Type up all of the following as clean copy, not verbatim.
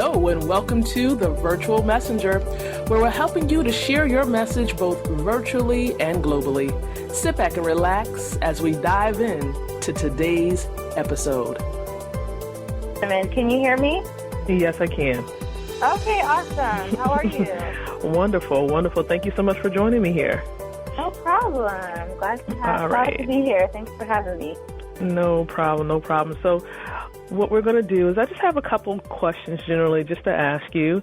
Hello and welcome to the Virtual Messenger, where we're helping you to share your message both virtually and globally. Sit back and relax as we dive in to today's episode. Can you hear me? Yes, I can. Okay, awesome. How are you? Wonderful, wonderful. Thank you so much for joining me here. No problem. Glad to be here. Thanks for having me. No problem, no problem. So what we're going to do is I just have a couple questions generally just to ask you,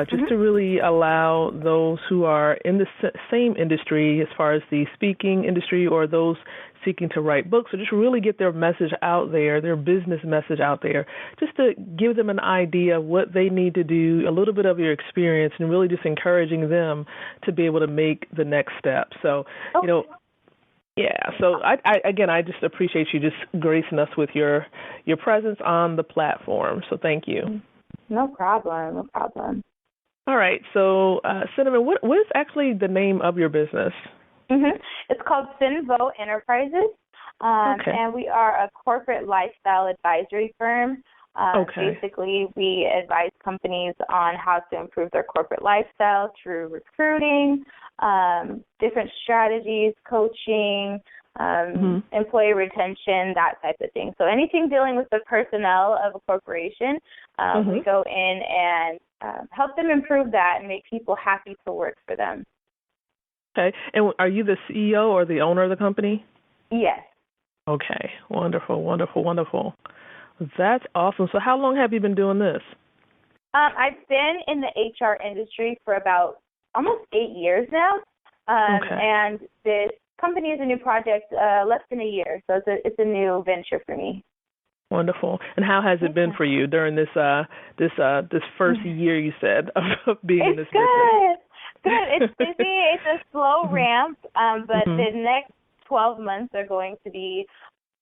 just to really allow those who are in the same industry as far as the speaking industry or those seeking to write books, or just really get their message out there, their business message out there, just to give them an idea of what they need to do, a little bit of your experience, and really just encouraging them to be able to make the next step. So, So I just appreciate you just gracing us with your presence on the platform. So thank you. No problem. All right. So, Cynamon, what is actually the name of your business? It's called Cynamon Voe Enterprises, and we are a corporate lifestyle advisory firm. Basically, we advise companies on how to improve their corporate lifestyle through recruiting, different strategies, coaching, employee retention, that type of thing. So anything dealing with the personnel of a corporation, we go in and help them improve that and make people happy to work for them. Okay. And are you the CEO or the owner of the company? Yes. Okay. Wonderful. That's awesome. So how long have you been doing this? I've been in the HR industry for about almost 8 years now. And this company is a new project, less than a year. So it's a new venture for me. Wonderful. And how has it been for you during this first year, you said, of being in this business? Good. It's busy. It's a slow ramp, but the next 12 months are going to be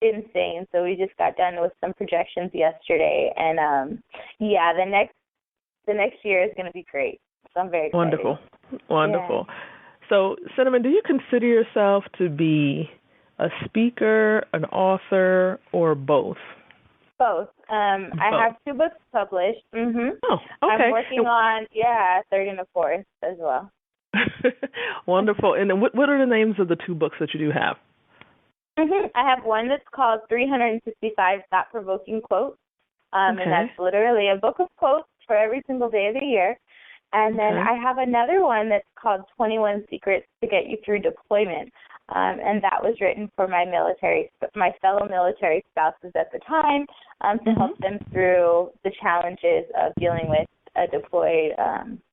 insane. So we just got done with some projections yesterday, and the next year is going to be great. So I'm very excited. Wonderful. Yeah. So, Cynamon, do you consider yourself to be a speaker, an author, or both? Both. I have 2 books published. Oh, okay. I'm working on, a third and a fourth as well. Wonderful. And what are the names of the 2 books that you do have? I have one that's called 365 Thought-Provoking Quotes, and that's literally a book of quotes for every single day of the year. And then I have another one that's called 21 Secrets to Get You Through Deployment, and that was written for my fellow military spouses at the time, to help them through the challenges of dealing with a deployed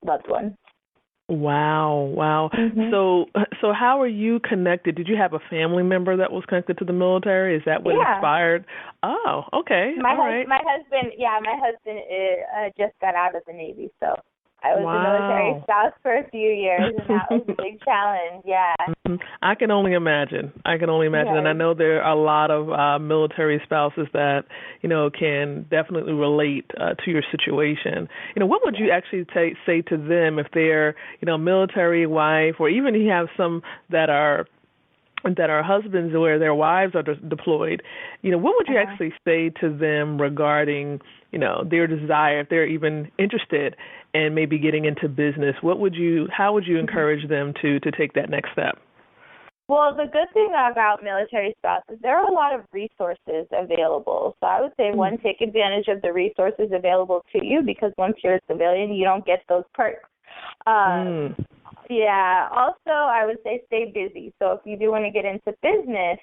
loved one. Wow. So how are you connected? Did you have a family member that was connected to the military? Is that what inspired? Oh, okay. My husband just got out of the Navy, so I was a military spouse for a few years, and that was a big challenge, I can only imagine. And I know there are a lot of military spouses that, can definitely relate to your situation. What would you actually say to them if they're, military wife, or even you have some that are husbands where their wives are deployed, what would you actually say to them regarding, their desire, if they're even interested in maybe getting into business? How would you encourage them to take that next step? Well, the good thing about military spouses, there are a lot of resources available. So I would say, one, take advantage of the resources available to you, because once you're a civilian, you don't get those perks. Also, I would say stay busy. So if you do want to get into business,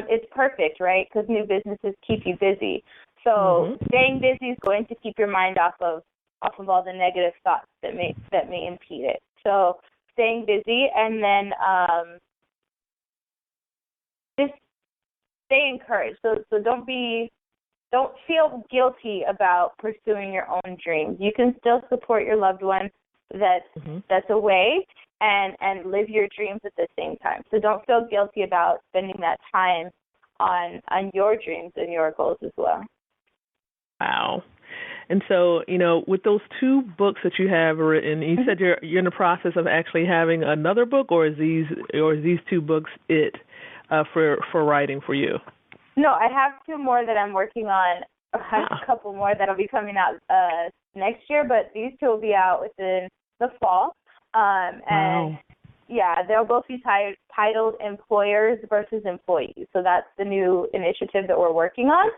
it's perfect, right? Because new businesses keep you busy. So staying busy is going to keep your mind off of all the negative thoughts that may impede it. So staying busy, and then just stay encouraged. So don't feel guilty about pursuing your own dreams. You can still support your loved one that's away, and live your dreams at the same time. So don't feel guilty about spending that time on your dreams and your goals as well. Wow. And so, with those 2 books that you have written, you said you're in the process of actually having another book, or is these 2 books for writing for you? No, I have 2 more that I'm working on have a couple more that'll be coming out next year, but these two will be out within the fall. And yeah, they'll both be titled Employers versus Employees. So that's the new initiative that we're working on,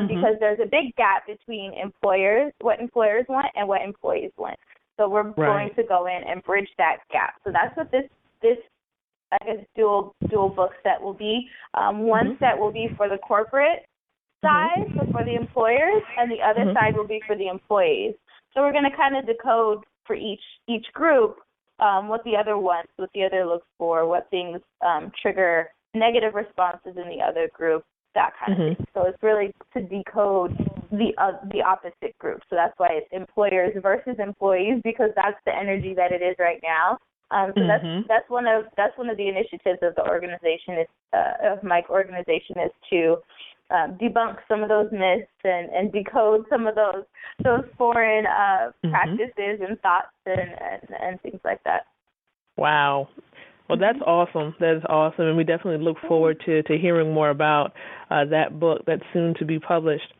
because there's a big gap between what employers want and what employees want. So we're going to go in and bridge that gap. So that's what this I guess dual book set will be. One set will be for the corporate side, so for the employers, and the other side will be for the employees. So we're going to kind of decode for each group what the other wants, what the other looks for, what things trigger negative responses in the other group, that kind of thing. So it's really to decode the opposite group. So that's why it's employers versus employees, because that's the energy that it is right now. So that's one of the initiatives of the organization of my organization is to debunk some of those myths and decode some of those foreign practices and thoughts and things like that. Wow. Well, that's awesome. That is awesome, and we definitely look forward to hearing more about that book that's soon to be published.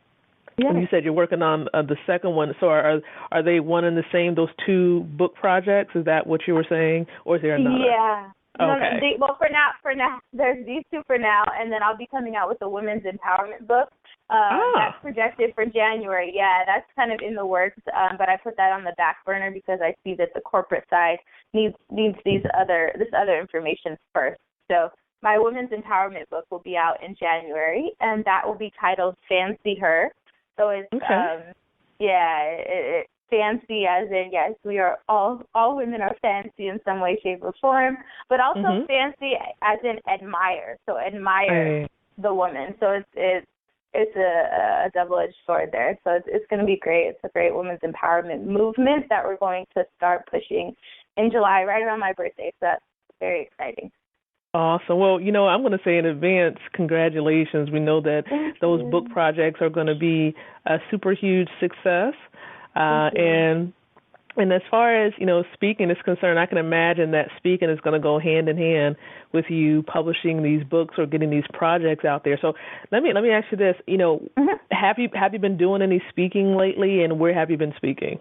Yeah. And you said you're working on the second one. So are they one and the same, those two book projects? Is that what you were saying, or is there another? Yeah. Okay. Well, for now, there's these two for now, and then I'll be coming out with a women's empowerment book. That's projected for January. Yeah, that's kind of in the works, but I put that on the back burner because I see that the corporate side needs this other information first. So my women's empowerment book will be out in January, and that will be titled Fancy Her. So it's fancy as in, yes, we are all women are fancy in some way, shape, or form, but also fancy as in admire. So admire the woman. So it's a double-edged sword there. So it's going to be great. It's a great women's empowerment movement that we're going to start pushing in July, right around my birthday. So that's very exciting. Awesome. Well, I'm going to say in advance, congratulations. We know that those book projects are going to be a super huge success. And as far as, speaking is concerned, I can imagine that speaking is going to go hand in hand with you publishing these books or getting these projects out there. So let me ask you this, have you been doing any speaking lately, and where have you been speaking?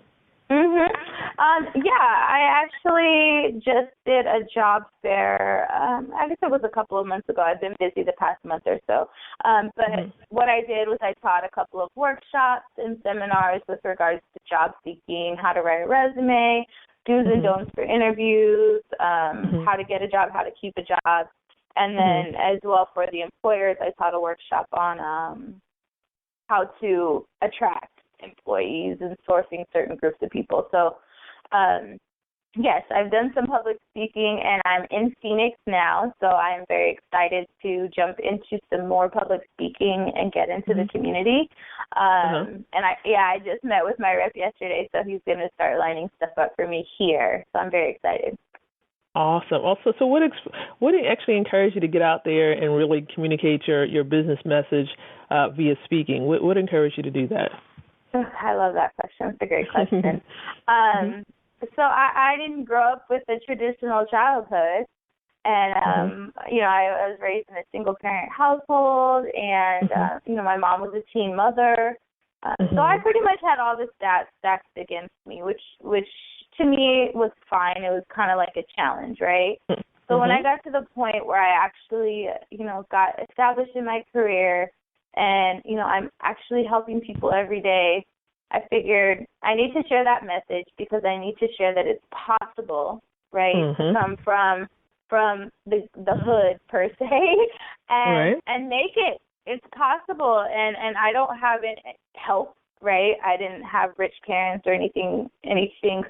I actually just did a job fair. I guess it was a couple of months ago. I've been busy the past month or so. But what I did was I taught a couple of workshops and seminars with regards to job seeking, how to write a resume, do's and don'ts for interviews, how to get a job, how to keep a job. And then as well for the employers, I taught a workshop on how to attract employees and sourcing certain groups of people. So, yes, I've done some public speaking, and I'm in Phoenix now, so I'm very excited to jump into some more public speaking and get into the community. And I just met with my rep yesterday, so he's going to start lining stuff up for me here. So I'm very excited. Awesome. Also, so what actually encouraged you to get out there and really communicate your business message via speaking? What encouraged you to do that? I love that question. It's a great question. So I didn't grow up with a traditional childhood, and I was raised in a single parent household, and my mom was a teen mother, so I pretty much had all the stats stacked against me, which to me was fine. It was kind of like a challenge, right? So when I got to the point where I actually got established in my career, and, I'm actually helping people every day, I figured I need to share that message because I need to share that it's possible, right, to come from the hood, per se, and make it. It's possible, and I don't have any help, right? I didn't have rich parents or anything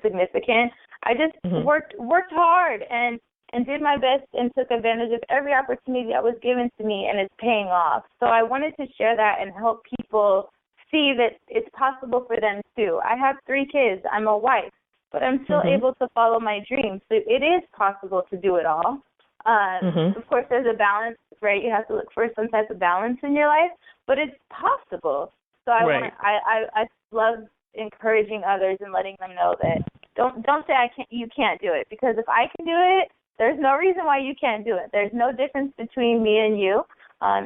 significant. I just worked hard and did my best and took advantage of every opportunity that was given to me, and it's paying off. So I wanted to share that and help people see that it's possible for them too. I have 3 kids. I'm a wife, but I'm still able to follow my dreams. So it is possible to do it all. Of course, there's a balance, right? You have to look for some type of balance in your life, but it's possible. So I love encouraging others and letting them know that don't say you can't do it, because if I can do it, there's no reason why you can't do it. There's no difference between me and you.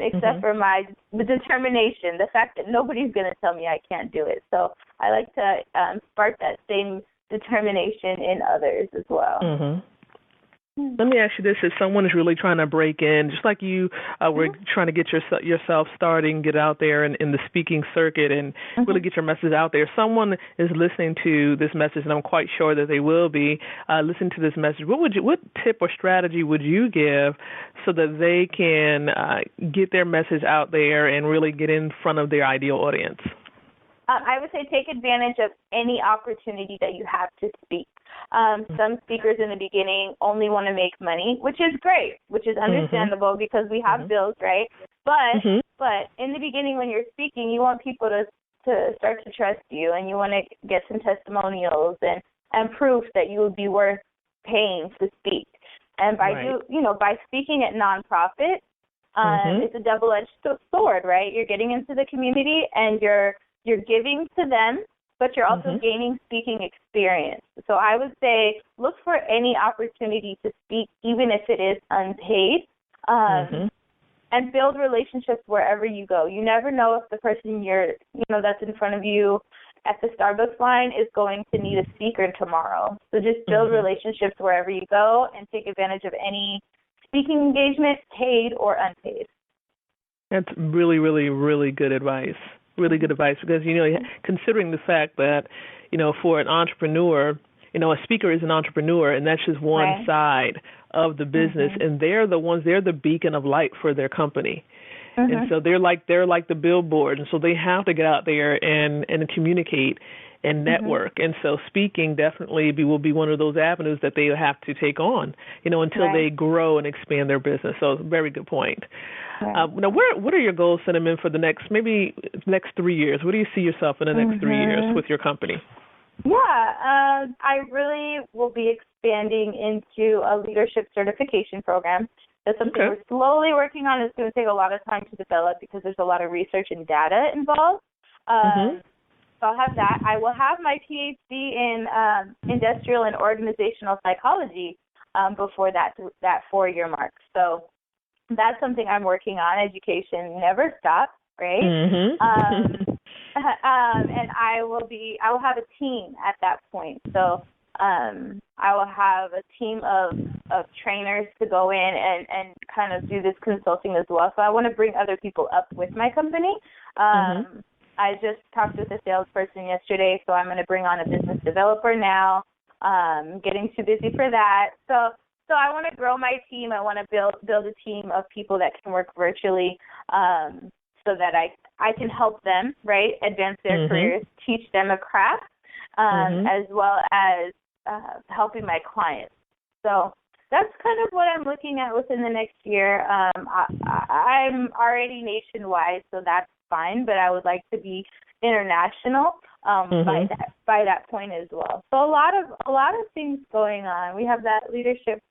except for the determination, the fact that nobody's going to tell me I can't do it. So I like to spark that same determination in others as well. Mm-hmm. Let me ask you this: if someone is really trying to break in, just like you were trying to get yourself starting, get out there in the speaking circuit and really get your message out there, someone is listening to this message, and I'm quite sure that they will be listening to this message. What tip or strategy would you give so that they can get their message out there and really get in front of their ideal audience? I would say take advantage of any opportunity that you have to speak. Some speakers in the beginning only want to make money, which is great, which is understandable because we have bills, right? But in the beginning when you're speaking, you want people to start to trust you, and you want to get some testimonials and proof that you would be worth paying to speak. And by speaking at nonprofit, it's a double-edged sword, right? You're getting into the community and you're giving to them, but you're also gaining speaking experience. So I would say look for any opportunity to speak, even if it is unpaid, and build relationships wherever you go. You never know if the person that's in front of you at the Starbucks line is going to need a speaker tomorrow. So just build relationships wherever you go and take advantage of any speaking engagement, paid or unpaid. That's really, really, really good advice. Really good advice because, considering the fact that, for an entrepreneur, a speaker is an entrepreneur, and that's just one side of the business, and they're the beacon of light for their company. And so they're like the billboard, and so they have to get out there and communicate and network. And so speaking definitely will be one of those avenues that they have to take on, until they grow and expand their business. So very good point. Now, what are your goals, Cynamon, for the next 3 years? What do you see yourself in the next 3 years with your company? Yeah, I really will be expanding into a leadership certification program. That's something we're slowly working on. It's going to take a lot of time to develop because there's a lot of research and data involved. So I'll have that. I will have my PhD in industrial and organizational psychology before that 4-year mark. So that's something I'm working on. Education never stops, right? And I will have a team at that point. So I will have a team of trainers to go in and kind of do this consulting as well. So I want to bring other people up with my company. I just talked with a salesperson yesterday, so I'm going to bring on a business developer now. Getting too busy for that. So I want to grow my team. I want to build a team of people that can work virtually so that I can help them, right, advance their careers, teach them a craft, as well as helping my clients. So that's kind of what I'm looking at within the next year. I'm already nationwide, so that's fine, but I would like to be international by that point as well. So a lot of things going on. We have that leadership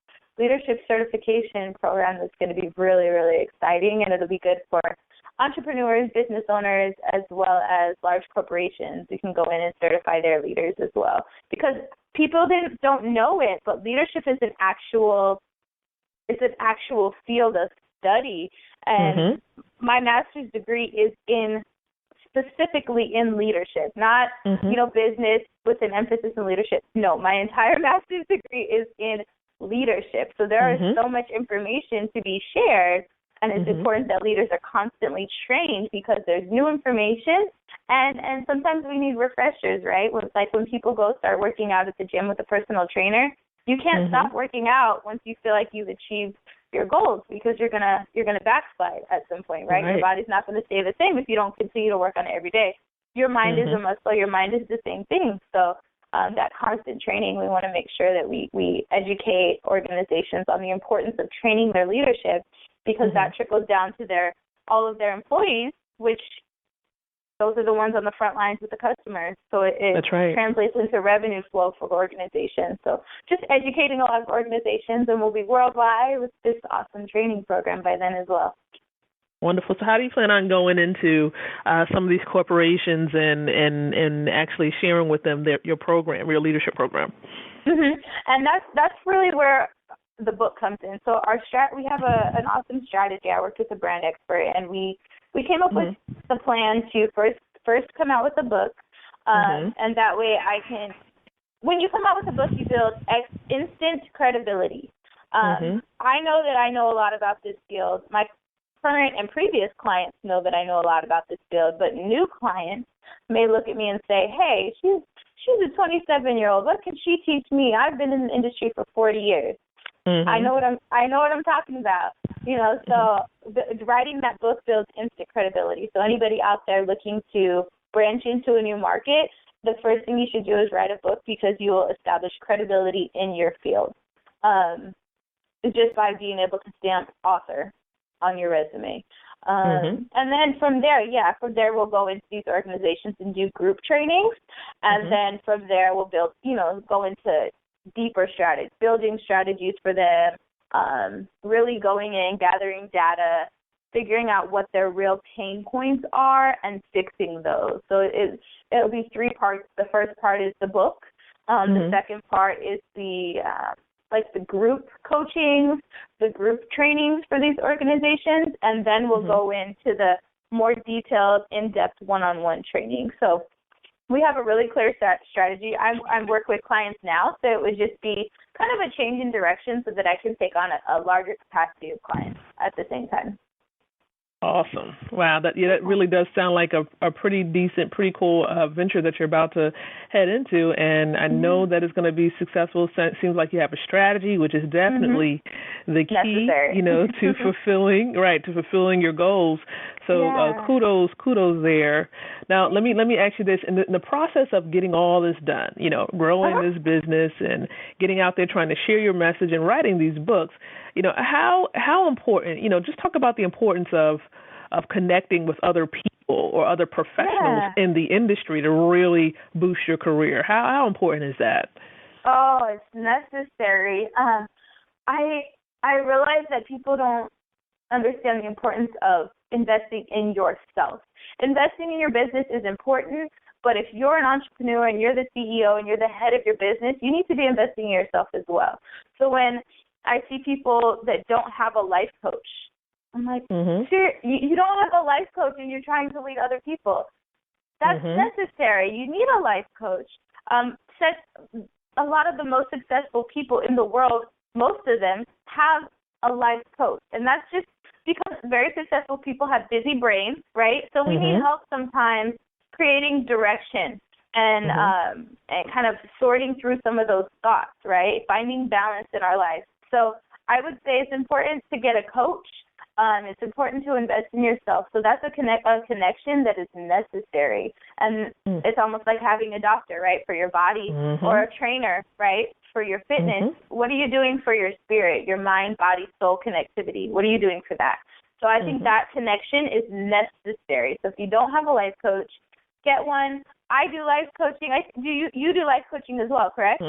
certification program that's going to be really, really exciting, and it'll be good for entrepreneurs, business owners, as well as large corporations. We can go in and certify their leaders as well, because people don't know it, but leadership is an actual field of study, and my master's degree is specifically in leadership, not business with an emphasis in leadership. No, my entire master's degree is in leadership. So there is so much information to be shared, and it's important that leaders are constantly trained because there's new information, and sometimes we need refreshers, right? When people start working out at the gym with a personal trainer, you can't stop working out once you feel like you've achieved your goals, because you're gonna backslide at some point, right? Your body's not going to stay the same if you don't continue to work on it every day. Your mind is a muscle. Your mind is the same thing. So that constant training, we want to make sure that we educate organizations on the importance of training their leadership, because that trickles down to all of their employees, which those are the ones on the front lines with the customers. So it translates into revenue flow for organizations. So just educating a lot of organizations, and we'll be worldwide with this awesome training program by then as well. Wonderful. So how do you plan on going into some of these corporations and actually sharing with them your program, your leadership program? And that's really where the book comes in. So we have an awesome strategy. I worked with a brand expert, and we came up with the plan to first come out with a book, and that way when you come out with a book, you build instant credibility. I know that I know a lot about this field. My current and previous clients know that I know a lot about this field, but new clients may look at me and say, hey, she's a 27-year-old. What can she teach me? I've been in the industry for 40 years. I know what I'm talking about. So writing that book builds instant credibility. So anybody out there looking to branch into a new market, the first thing you should do is write a book, because you will establish credibility in your field. Just by being able to stamp author on your resume. And then from there we'll go into these organizations and do group trainings. And then from there we'll build, go into deeper strategies, building strategies for them, really going in, gathering data, figuring out what their real pain points are and fixing those. So it'll be 3 parts. The first part is the book. The second part is the group coaching, the group trainings for these organizations, and then we'll go into the more detailed, in-depth one-on-one training. So we have a really clear strategy. I work with clients now, so it would just be kind of a change in direction so that I can take on a larger capacity of clients at the same time. Awesome. Wow, that really does sound like a pretty decent, pretty cool venture that you're about to head into, and I know that it's going to be successful. It seems like you have a strategy, which is definitely the key, to fulfilling your goals. So kudos there. Now, let me ask you this: in the process of getting all this done, growing this business and getting out there trying to share your message and writing these books, how important, just talk about the importance of connecting with other people or other professionals in the industry to really boost your career. How important is that? Oh, it's necessary. I realize that people don't understand the importance of investing in yourself. Investing in your business is important, but if you're an entrepreneur and you're the CEO and you're the head of your business, you need to be investing in yourself as well. So when I see people that don't have a life coach, I'm like, you don't have a life coach and you're trying to lead other people. That's necessary. You need a life coach. A lot of the most successful people in the world, most of them have a life coach. And that's just because very successful people have busy brains, right? So we need help sometimes creating direction and kind of sorting through some of those thoughts, right? Finding balance in our lives. So I would say it's important to get a coach. It's important to invest in yourself. So that's a connection that is necessary. And it's almost like having a doctor, right, for your body, or a trainer, right, for your fitness. What are you doing for your spirit, your mind, body, soul connectivity? What are you doing for that? So I think that connection is necessary. So if you don't have a life coach, get one. I do life coaching. You do life coaching as well, correct?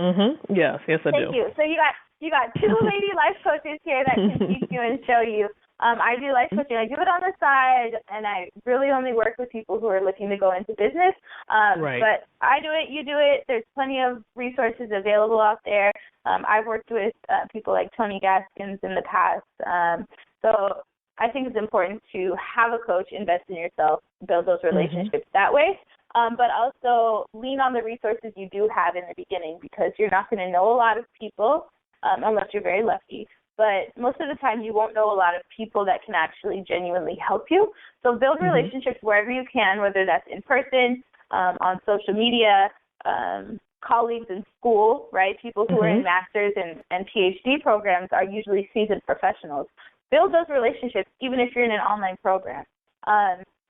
Yes, I do. Thank you. So you got 2 lady life coaches here that can teach you and show you. I do life coaching. I do it on the side, and I really only work with people who are looking to go into business. But I do it, you do it. There's plenty of resources available out there. I've worked with people like Tony Gaskins in the past. So I think it's important to have a coach, invest in yourself, build those relationships that way. But also lean on the resources you do have in the beginning, because you're not going to know a lot of people unless you're very lucky. But most of the time you won't know a lot of people that can actually genuinely help you. So build relationships wherever you can, whether that's in person, on social media, colleagues in school, right? People who are in master's and PhD programs are usually seasoned professionals. Build those relationships even if you're in an online program.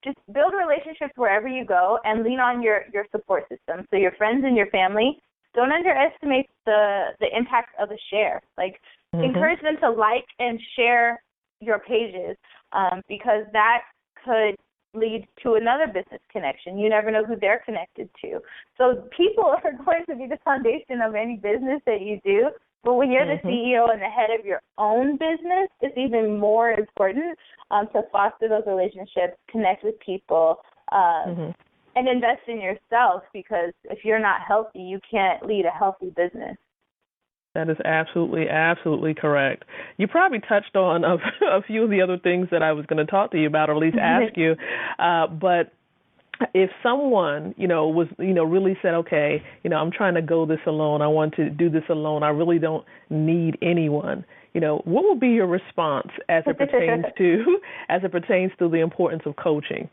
Just build relationships wherever you go and lean on your support system. So your friends and your family, don't underestimate the impact of a share. Like, encourage them to like and share your pages, because that could lead to another business connection. You never know who they're connected to. So people are going to be the foundation of any business that you do. But when you're the CEO and the head of your own business, it's even more important to foster those relationships, connect with people, and invest in yourself, because if you're not healthy, you can't lead a healthy business. That is absolutely correct. You probably touched on a few of the other things that I was going to talk to you about, or at least ask you. But if someone, was, really said, okay, I'm trying to go this alone, I want to do this alone, I really don't need anyone, what would be your response as it pertains to the importance of coaching?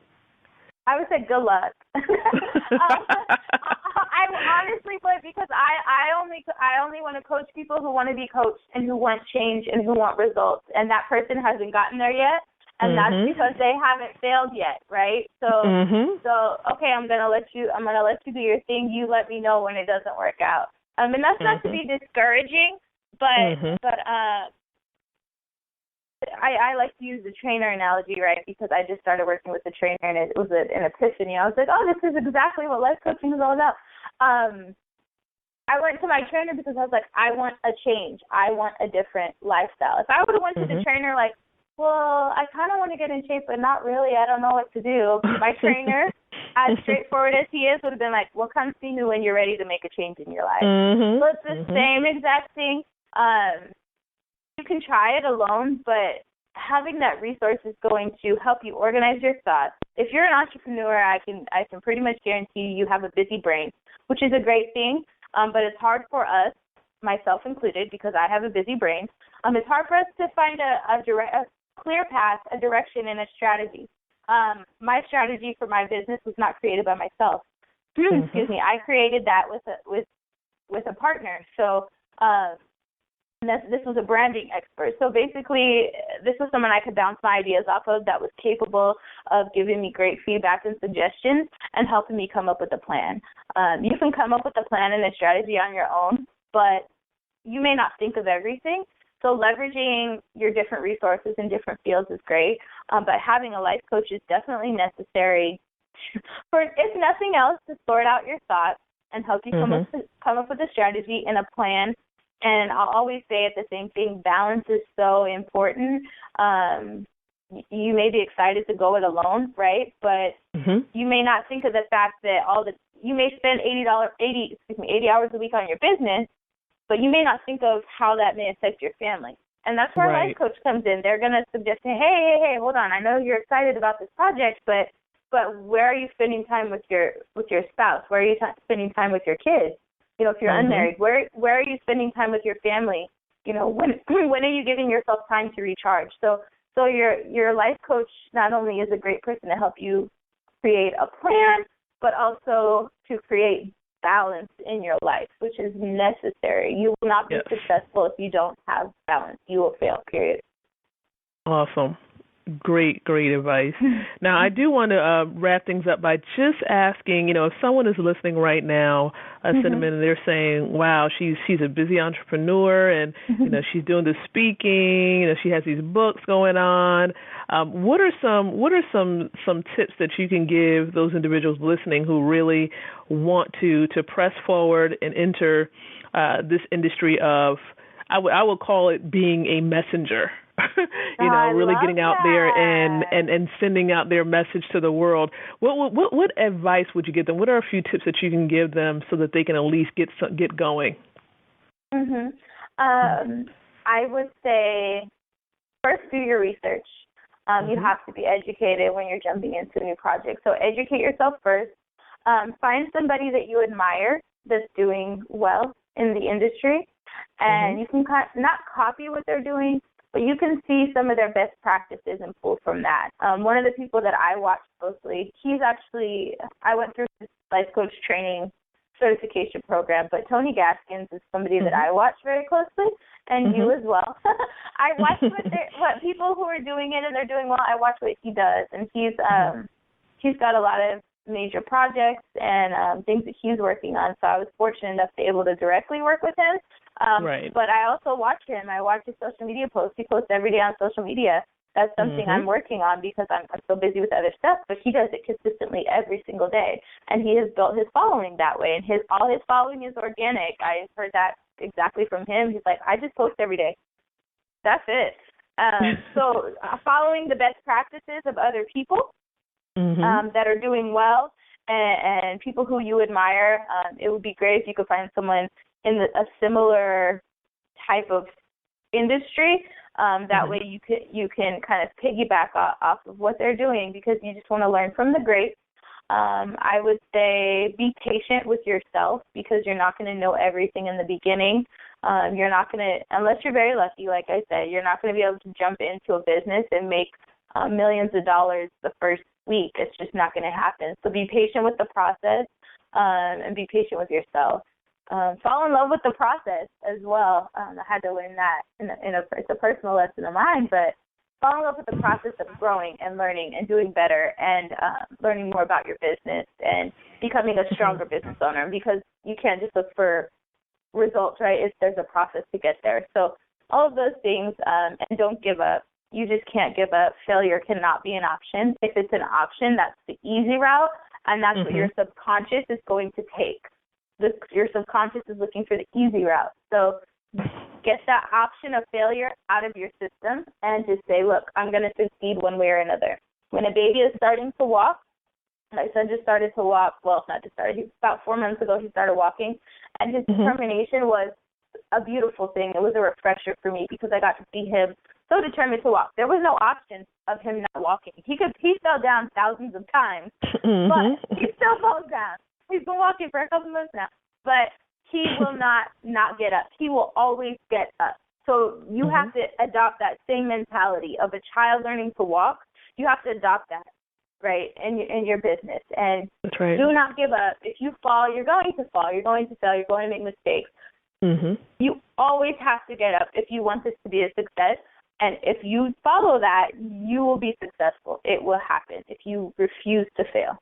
I would say good luck. I honestly would, because I only want to coach people who want to be coached and who want change and who want results, and that person hasn't gotten there yet, and that's because they haven't failed yet, right? So okay, I'm gonna let you do your thing. You let me know when it doesn't work out. And that's not to be discouraging, but I like to use the trainer analogy, right? Because I just started working with the trainer, and it was an epiphany. I was like, oh, this is exactly what life coaching is all about. I went to my trainer because I was like, I want a change. I want a different lifestyle. If I would have went to the trainer like, well, I kind of want to get in shape, but not really. I don't know what to do. My trainer, as straightforward as he is, would have been like, well, come see me when you're ready to make a change in your life. So it's the same exact thing. You can try it alone, but having that resource is going to help you organize your thoughts. If you're an entrepreneur, I can pretty much guarantee you have a busy brain, which is a great thing, but it's hard for us, myself included, because I have a busy brain. It's hard for us to find a clear path, a direction, and a strategy. My strategy for my business was not created by myself. Excuse me. I created that with a partner. So this was a branding expert. So basically, this was someone I could bounce my ideas off of that was capable of giving me great feedback and suggestions and helping me come up with a plan. You can come up with a plan and a strategy on your own, but you may not think of everything. So leveraging your different resources in different fields is great, but having a life coach is definitely necessary for, if nothing else, to sort out your thoughts and help you come up with a strategy and a plan. And I'll always say the same thing, balance is so important. You may be excited to go it alone, right? But you may not think of the fact that you may spend 80 hours a week on your business, but you may not think of how that may affect your family. And that's where a life coach comes in. They're going to suggest, hey, hold on. I know you're excited about this project, but where are you spending time with your spouse? Where are you spending time with your kids? If you're unmarried, where are you spending time with your family? When are you giving yourself time to recharge? So your life coach not only is a great person to help you create a plan, but also to create balance in your life, which is necessary. You will not be successful if you don't have balance. You will fail, period. Awesome. Great advice. Now, I do want to wrap things up by just asking, if someone is listening right now, Cynamon, and they're saying, wow, she's a busy entrepreneur, and, she's doing the speaking, she has these books going on. What are some tips that you can give those individuals listening who really want to press forward and enter this industry of, I would call it being a messenger? Really getting out there and sending out their message to the world. What advice would you give them? What are a few tips that you can give them so that they can at least get going? I would say first do your research. You have to be educated when you're jumping into a new project. So educate yourself first. Find somebody that you admire that's doing well in the industry, and you can not copy what they're doing, but you can see some of their best practices and pull from that. One of the people that I watch closely, I went through his life coach training certification program, but Tony Gaskins is somebody that I watch very closely, and you as well. I watch what people who are doing it and they're doing well, I watch what he does, and he's got a lot of major projects and things that he's working on, so I was fortunate enough to be able to directly work with him. But I also watch him. I watch his social media posts. He posts every day on social media. That's something I'm working on because I'm so busy with other stuff, but he does it consistently every single day. And he has built his following that way, and all his following is organic. I heard that exactly from him. He's like, I just post every day. That's it. So following the best practices of other people that are doing well and people who you admire, it would be great if you could find someone in a similar type of industry. That way you can kind of piggyback off of what they're doing, because you just want to learn from the greats. I would say be patient with yourself, because you're not going to know everything in the beginning. You're not going to, unless you're very lucky, like I said, you're not going to be able to jump into a business and make millions of dollars the first week. It's just not going to happen. So be patient with the process, and be patient with yourself. Fall in love with the process as well. I had to learn that it's a personal lesson of mine, but fall in love with the process of growing and learning and doing better, and learning more about your business and becoming a stronger business owner, because you can't just look for results, right? There's a process to get there. So all of those things, and don't give up. You just can't give up. Failure cannot be an option. If it's an option, that's the easy route, and that's what your subconscious is going to take. Your subconscious is looking for the easy route. So get that option of failure out of your system and just say, look, I'm going to succeed one way or another. When a baby is starting to walk, my son just started to walk. Well, not just started. About 4 months ago, he started walking. And his determination was a beautiful thing. It was a refresher for me, because I got to see him so determined to walk. There was no option of him not walking. He fell down thousands of times, but he still falls down. He's been walking for a couple months now, but he will not get up. He will always get up. So you have to adopt that same mentality of a child learning to walk. You have to adopt that, right, in your business. And that's right. Do not give up. If you fall, you're going to fall. You're going to fail. You're going to make mistakes. You always have to get up if you want this to be a success. And if you follow that, you will be successful. It will happen if you refuse to fail.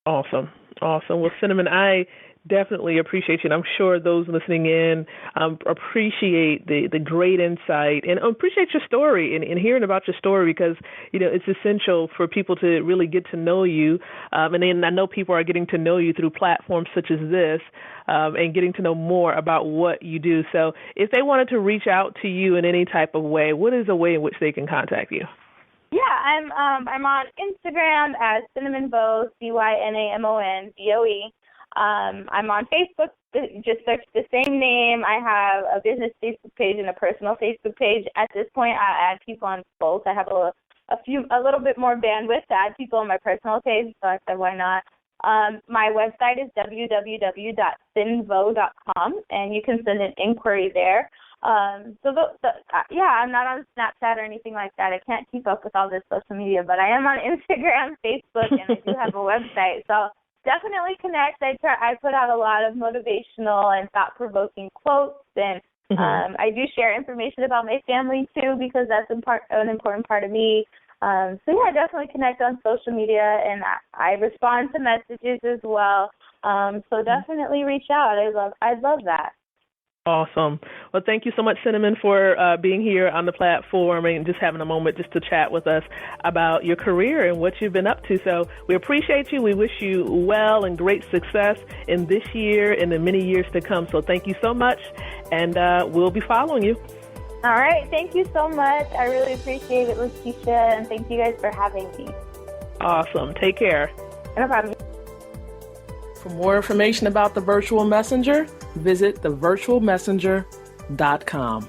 Awesome. Well, Cynamon, I definitely appreciate you, and I'm sure those listening in appreciate the great insight and appreciate your story and hearing about your story, because, it's essential for people to really get to know you. And then I know people are getting to know you through platforms such as this, and getting to know more about what you do. So if they wanted to reach out to you in any type of way, what is a way in which they can contact you? Yeah, I'm on Instagram as Cynamon Voe, CYNAMON VOE. I'm on Facebook. Just search the same name. I have a business Facebook page and a personal Facebook page. At this point, I add people on both. I have a little bit more bandwidth to add people on my personal page, so I said, why not? My website is www.cynvoe.com, and you can send an inquiry there. I'm not on Snapchat or anything like that. I can't keep up with all this social media, but I am on Instagram, Facebook, and I do have a website. So definitely connect. I put out a lot of motivational and thought-provoking quotes, and I do share information about my family too, because that's an important part of me. Definitely connect on social media, and I respond to messages as well. So definitely reach out. I'd love that. Awesome. Well, thank you so much, Cynamon, for being here on the platform and just having a moment just to chat with us about your career and what you've been up to. So we appreciate you. We wish you well and great success in this year and in many years to come. So thank you so much, and we'll be following you. All right. Thank you so much. I really appreciate it, Lakeisha, and thank you guys for having me. Awesome. Take care. No problem. For more information about the Virtual Messenger, visit thevirtualmessenger.com.